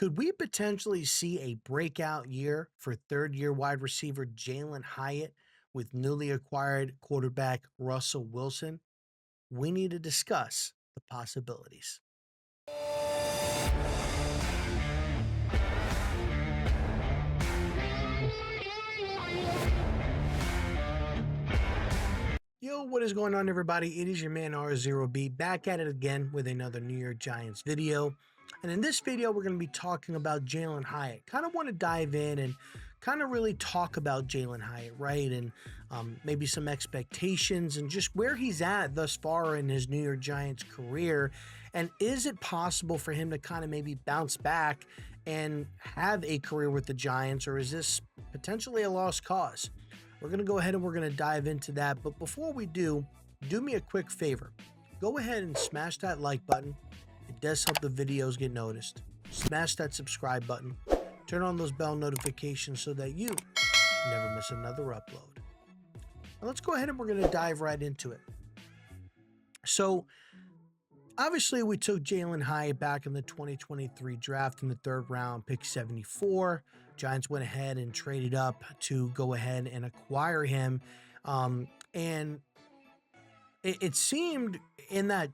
Could we potentially see a breakout year for third year wide receiver Jalin Hyatt with newly acquired quarterback Russell Wilson? We need to discuss the possibilities. Yo, what is going on, everybody? It is your man R0B back at it again with another New York Giants video. And in this video, we're going to be talking about Jalin Hyatt. Kind of want to dive in and kind of really talk about Jalin Hyatt, right? And maybe some expectations and just where he's at thus far in his New York Giants career. And is it possible for him to kind of maybe bounce back and have a career with the Giants, or is this potentially a lost cause? We're going to go ahead and we're going to dive into that. But before we do me a quick favor. Go ahead and smash that like button. It does help the videos get noticed. Smash that subscribe button. Turn on those bell notifications so that you never miss another upload. Now let's go ahead and we're going to dive right into it. So, obviously, we took Jalin Hyatt back in the 2023 draft in the third round, pick 74. Giants went ahead and traded up to go ahead and acquire him. And it seemed in that,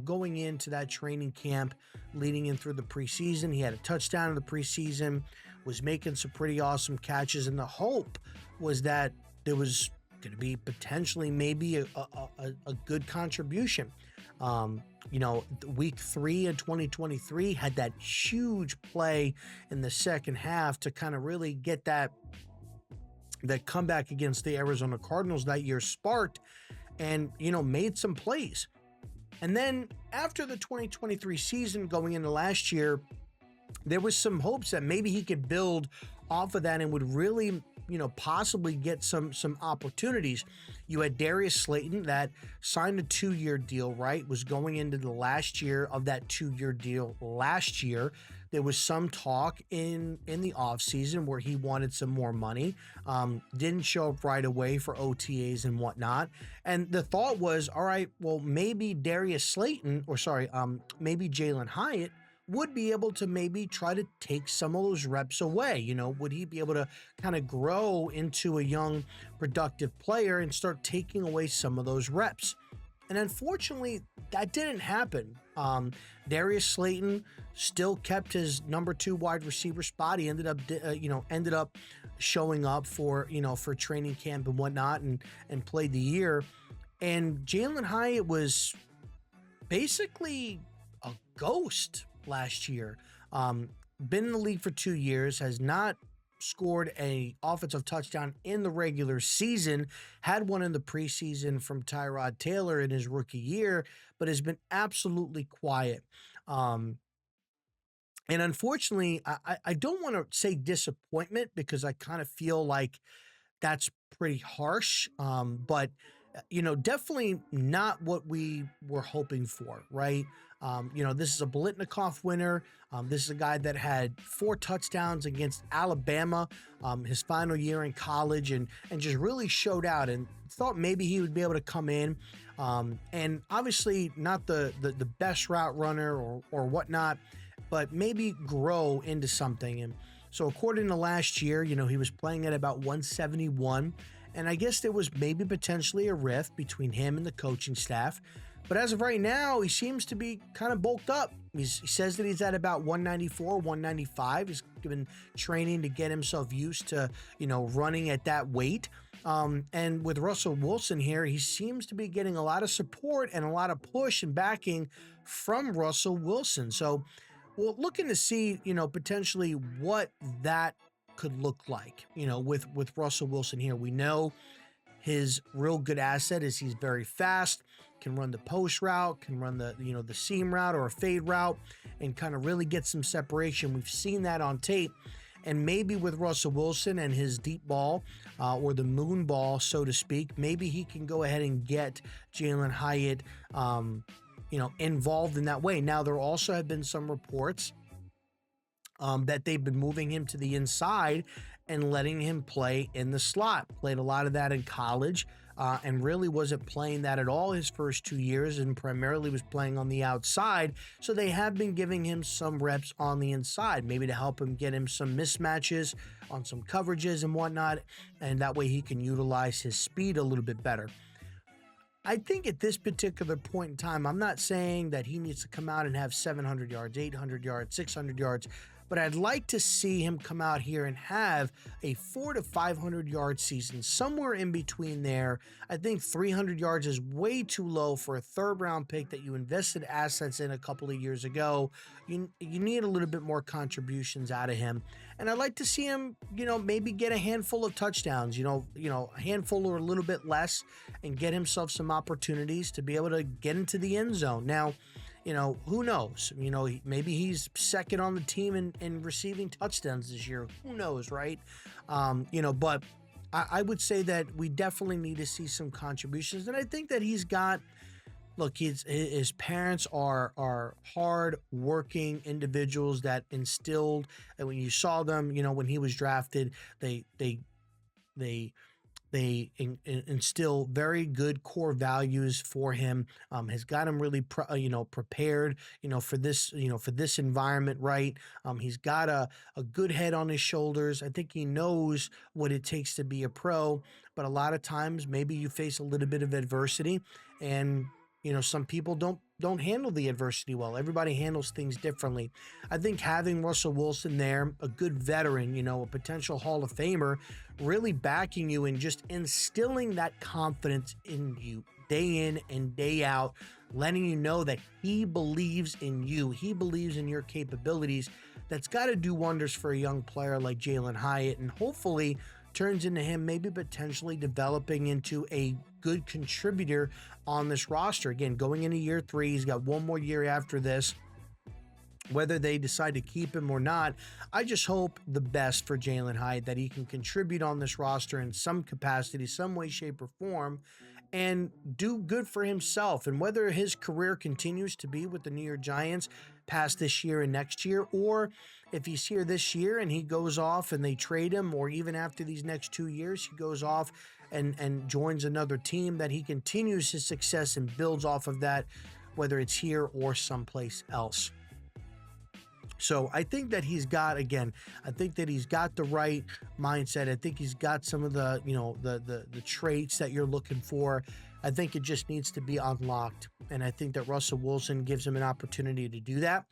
going into that training camp, leading in through the preseason, he had a touchdown in the preseason, was making some pretty awesome catches. And the hope was that there was going to be potentially maybe a good contribution. Week 3 in 2023 had that huge play in the second half to kind of really get that comeback against the Arizona Cardinals that year sparked and, made some plays. And then after the 2023 season going into last year, there was some hopes that maybe he could build off of that and would really, possibly get some opportunities. You had Darius Slayton that signed a 2-year deal, right? Was going into the last year of that 2-year deal last year. There was some talk in the offseason where he wanted some more money. Didn't show up right away for OTAs and whatnot. And the thought was, all right, well, maybe maybe Jalin Hyatt would be able to maybe try to take some of those reps away. Would he be able to kind of grow into a young, productive player and start taking away some of those reps? And unfortunately, that didn't happen. Darius Slayton still kept his number 2 wide receiver spot. He ended up showing up for training camp and whatnot and played the year. And Jalin Hyatt was basically a ghost last year. Been in the league for 2 years, has not scored a offensive touchdown in the regular season, had one in the preseason from Tyrod Taylor in his rookie year, but has been absolutely quiet. And unfortunately, I don't want to say disappointment because I kind of feel like that's pretty harsh, but definitely not what we were hoping for, right? This is a Blitnikoff winner. This is a guy that had 4 touchdowns against Alabama his final year in college and just really showed out and thought maybe he would be able to come in. And obviously not the best route runner or whatnot, but maybe grow into something. And so according to last year, he was playing at about 171. And I guess there was maybe potentially a rift between him and the coaching staff. But as of right now, he seems to be kind of bulked up. He says that he's at about 194, 195. He's been training to get himself used to, running at that weight. And with Russell Wilson here, he seems to be getting a lot of support and a lot of push and backing from Russell Wilson. So we're looking to see, potentially what that could look like, with Russell Wilson here. We know his real good asset is he's very fast, can run the post route, can run the seam route or a fade route and kind of really get some separation. We've seen that on tape. And maybe with Russell Wilson and his deep ball or the moon ball, so to speak, maybe he can go ahead and get Jalin Hyatt, involved in that way. Now, there also have been some reports that they've been moving him to the inside and letting him play in the slot. Played a lot of that in college. and really wasn't playing that at all his first 2 years, and primarily was playing on the outside. So they have been giving him some reps on the inside, maybe to help him get him some mismatches on some coverages and whatnot, and that way he can utilize his speed a little bit better. I think at this particular point in time, I'm not saying that he needs to come out and have 700 yards, 800 yards, 600 yards, but I'd like to see him come out here and have a 400 to 500 yard season, somewhere in between there. I think 300 yards is way too low for a third round pick that you invested assets in a couple of years ago. You need a little bit more contributions out of him. And I'd like to see him, maybe get a handful of touchdowns, a handful or a little bit less, and get himself some opportunities to be able to get into the end zone. Now, who knows? Maybe he's second on the team in receiving touchdowns this year. Who knows, right? But I would say that we definitely need to see some contributions. And I think that he's got, look, his parents are hard-working individuals that instilled, and when you saw them, when he was drafted, they instill very good core values for him. Has got him really, prepared, for this environment, right? He's got a good head on his shoulders. I think he knows what it takes to be a pro, but a lot of times maybe you face a little bit of adversity, and some people don't handle the adversity well. Everybody handles things differently. I think having Russell Wilson there, a good veteran, a potential Hall of Famer, really backing you and just instilling that confidence in you day in and day out, letting you know that he believes in you. He believes in your capabilities. That's got to do wonders for a young player like Jalin Hyatt, and hopefully turns into him maybe potentially developing into a good contributor on this roster. Again, going into year 3, he's got one more year after this. Whether they decide to keep him or not, I just hope the best for Jalin Hyatt, that he can contribute on this roster in some capacity, some way, shape, or form, and do good for himself. And whether his career continues to be with the New York Giants past this year and next year, or if he's here this year and he goes off and they trade him, or even after these next 2 years, he goes off and joins another team, that he continues his success and builds off of that, whether it's here or someplace else. So I think that he's got, again, I think that he's got the right mindset. I think he's got some of the, the traits that you're looking for. I think it just needs to be unlocked. And I think that Russell Wilson gives him an opportunity to do that.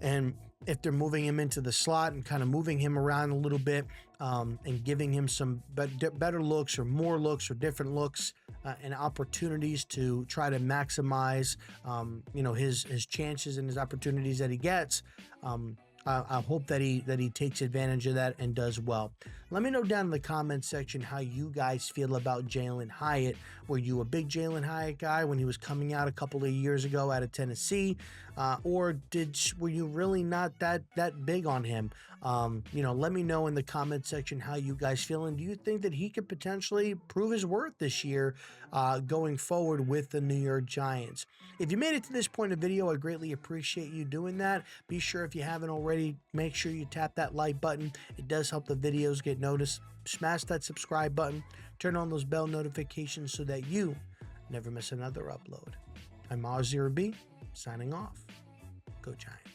And if they're moving him into the slot and kind of moving him around a little bit, and giving him some better looks or more looks or different looks, and opportunities to try to maximize, his chances and his opportunities that he gets, I hope that he takes advantage of that and does well. Let me know down in the comment section how you guys feel about Jalin Hyatt. Were you a big Jalin Hyatt guy when he was coming out a couple of years ago out of Tennessee, or were you really not that big on him? Let me know in the comment section how you guys feel, and do you think that he could potentially prove his worth this year, going forward with the New York Giants? If you made it to this point of the video, I greatly appreciate you doing that. Be sure, if you haven't already, make sure you tap that like button. It does help the videos get noticed. Smash that subscribe button. Turn on those bell notifications so that you never miss another upload. I'm R0B, signing off. Go Giants.